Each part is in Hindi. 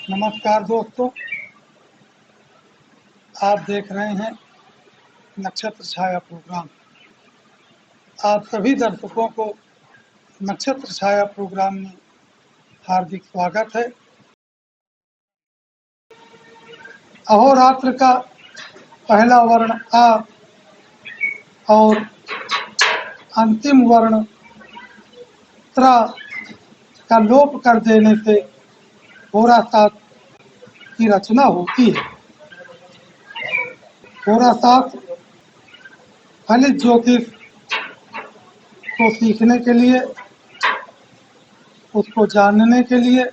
नमस्कार दोस्तों, आप देख रहे हैं नक्षत्र छाया प्रोग्राम। आप सभी दर्शकों को नक्षत्र छाया प्रोग्राम में हार्दिक स्वागत है। अहोरात्र का पहला वर्ण आ और अंतिम वर्ण त्र का लोप कर देने से होरासात की रचना होती है। होरासात फलित ज्योतिष को सीखने के लिए, उसको जानने के लिए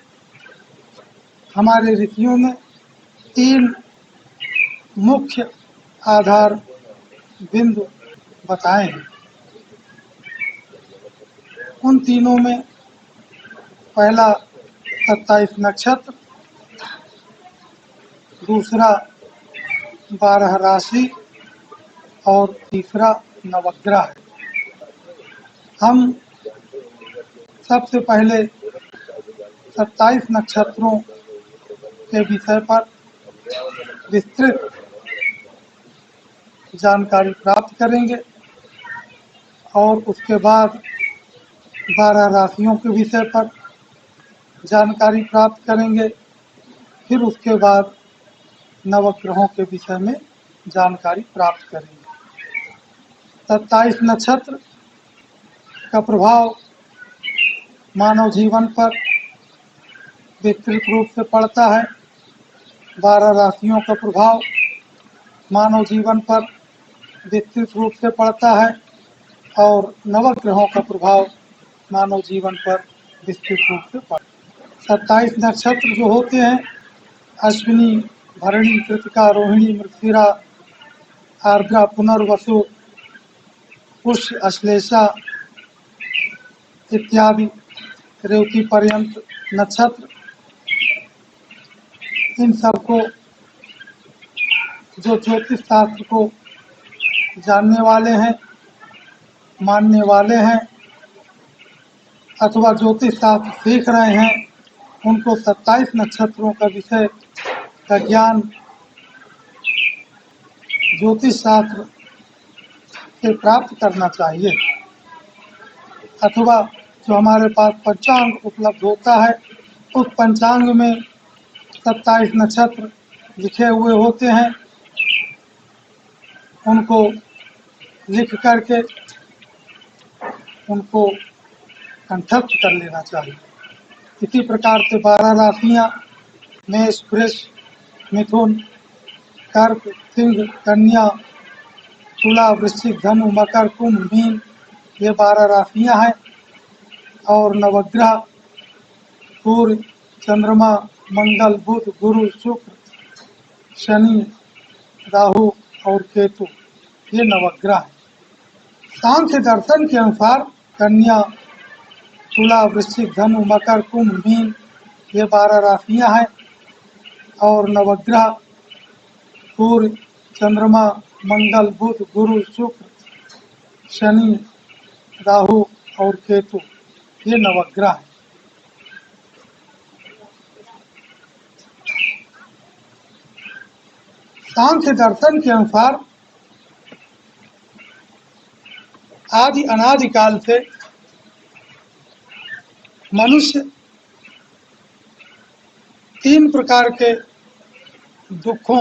हमारे ऋषियों ने 3 मुख्य आधार बिंदु बताए हैं। उन तीनों में पहला 27 नक्षत्र, दूसरा 12 राशि और तीसरा नवग्रह है। हम सबसे पहले 27 नक्षत्रों के विषय पर विस्तृत जानकारी प्राप्त करेंगे और उसके बाद 12 राशियों के विषय पर जानकारी प्राप्त करेंगे। फिर उसके बाद नवग्रहों के विषय में जानकारी प्राप्त करेंगे। 27 नक्षत्र का प्रभाव मानव जीवन पर विस्तृत रूप से पड़ता है। 12 राशियों का प्रभाव मानव जीवन पर विस्तृत रूप से पड़ता है और नवग्रहों का प्रभाव मानव जीवन पर विस्तृत रूप से पड़ता है। 27 नक्षत्र जो होते हैं, अश्विनी, भरणी, कृतिका, रोहिणी, मृगशिरा, आर्द्रा, पुनर्वसु, पुष्य, अश्लेषा इत्यादि रेवती पर्यंत नक्षत्र, इन सबको जो ज्योतिष शास्त्र को जानने वाले हैं, मानने वाले हैं अथवा ज्योतिष शास्त्र सीख रहे हैं, उनको 27 नक्षत्रों का विषय का ज्ञान ज्योतिष शास्त्र से प्राप्त करना चाहिए। अथवा जो हमारे पास पंचांग उपलब्ध होता है, उस पंचांग में 27 नक्षत्र लिखे हुए होते हैं, उनको लिख करके उनको कंठस्थ कर लेना चाहिए। इसी प्रकार से 12 राशियाँ मेष, वृष, मिथुन, कर्क, सिंह, कन्या, तुला, वृश्चिक, धनु, मकर, कुंभ, मीन, ये 12 राशियाँ हैं। और नवग्रह सूर्य, चंद्रमा, मंगल, बुध, गुरु, शुक्र, शनि, राहु और केतु, ये नवग्रह है। सांख्य दर्शन के अनुसार कन्या, तुला, वृश्चिक, धनु, मकर, कुंभ, मीन, ये 12 राशियाँ हैं और नवग्रह सूर्य, चंद्रमा, मंगल, बुध, गुरु, शुक्र, शनि, राहु और केतु, ये नवग्रह है। सांख्य दर्शन के अनुसार आदि अनादिकाल से मनुष्य 3 प्रकार के दुखों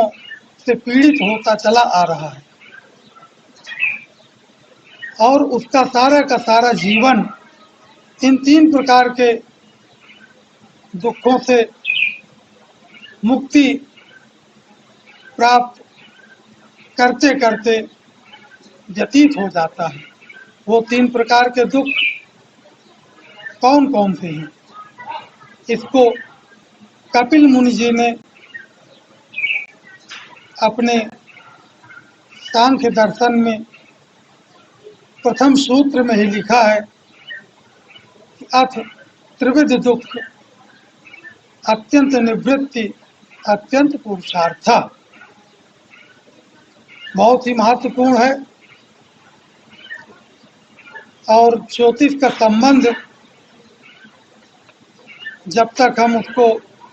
से पीड़ित होता चला आ रहा है और उसका सारा का सारा जीवन इन 3 प्रकार के दुखों से मुक्ति प्राप्त करते करते व्यतीत हो जाता है। वो 3 प्रकार के दुख कौन कौन से हैं, इसको कपिल मुनि जी ने अपने सांख्य दर्शन में प्रथम सूत्र में ही लिखा है कि अथ त्रिविध दुख अत्यंत निवृत्ति अत्यंत पुरुषार्थ। बहुत ही महत्वपूर्ण है और ज्योतिष का संबंध जब तक हम उसको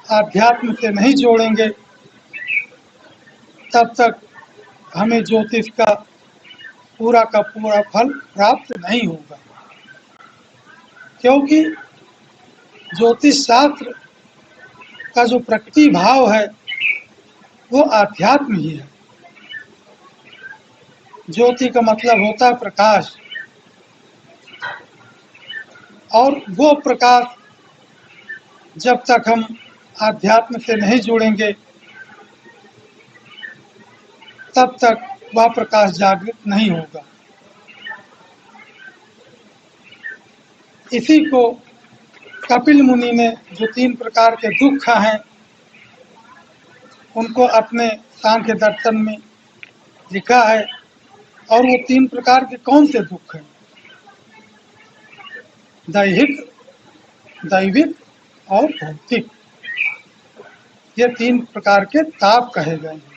आध्यात्म से नहीं जोड़ेंगे तब तक हमें ज्योतिष का पूरा फल प्राप्त नहीं होगा, क्योंकि ज्योतिष शास्त्र का जो प्रकृति भाव है वो आध्यात्म ही है। ज्योति का मतलब होता है प्रकाश, और वो प्रकाश जब तक हम आध्यात्म से नहीं जुड़ेंगे तब तक वह प्रकाश जागृत नहीं होगा। इसी को कपिल मुनि ने जो 3 प्रकार के दुख हैं उनको अपने सांख्य दर्शन में लिखा है। और वो 3 प्रकार के कौन से दुख हैं? दैहिक, दैविक और भौतिक, ये 3 प्रकार के ताप कहे गए हैं।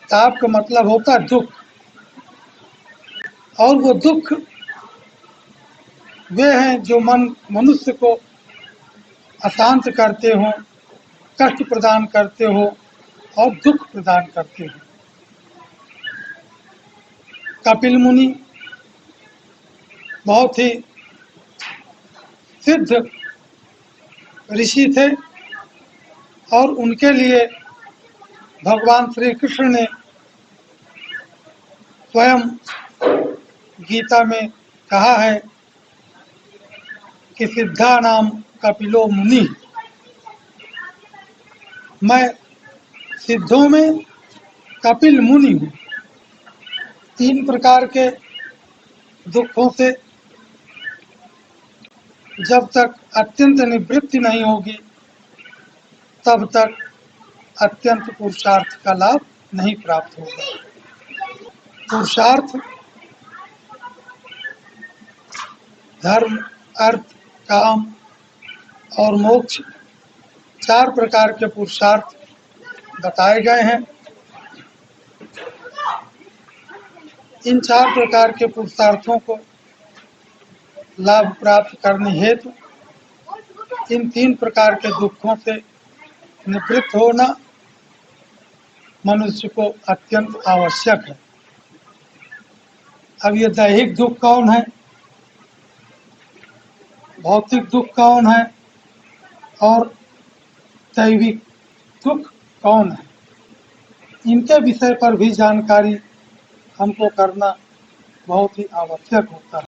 ताप का मतलब होता है दुख, और वो दुख वे हैं जो मनुष्य को अशांत करते हो, कष्ट प्रदान करते हो और दुख प्रदान करते हो। कपिल मुनि बहुत ही सिद्ध ऋषि थे, और उनके लिए भगवान श्री कृष्ण ने स्वयं गीता में कहा है कि सिद्धा नाम कपिलो मुनि, मैं सिद्धों में कपिल मुनि हूँ। 3 प्रकार के दुखों से जब तक अत्यंत निवृत्ति नहीं होगी तब तक अत्यंत पुरुषार्थ का लाभ नहीं प्राप्त होगा। पुरुषार्थ धर्म, अर्थ, काम और मोक्ष 4 प्रकार के पुरुषार्थ बताए गए हैं। इन 4 प्रकार के पुरुषार्थों को लाभ प्राप्त करने हेतु इन 3 प्रकार के दुखों से निवृत्त होना मनुष्य को अत्यंत आवश्यक है। अब ये दैहिक दुख कौन है, भौतिक दुख कौन है और दैविक दुख कौन है, इनके विषय पर भी जानकारी हमको करना बहुत ही आवश्यक होता है।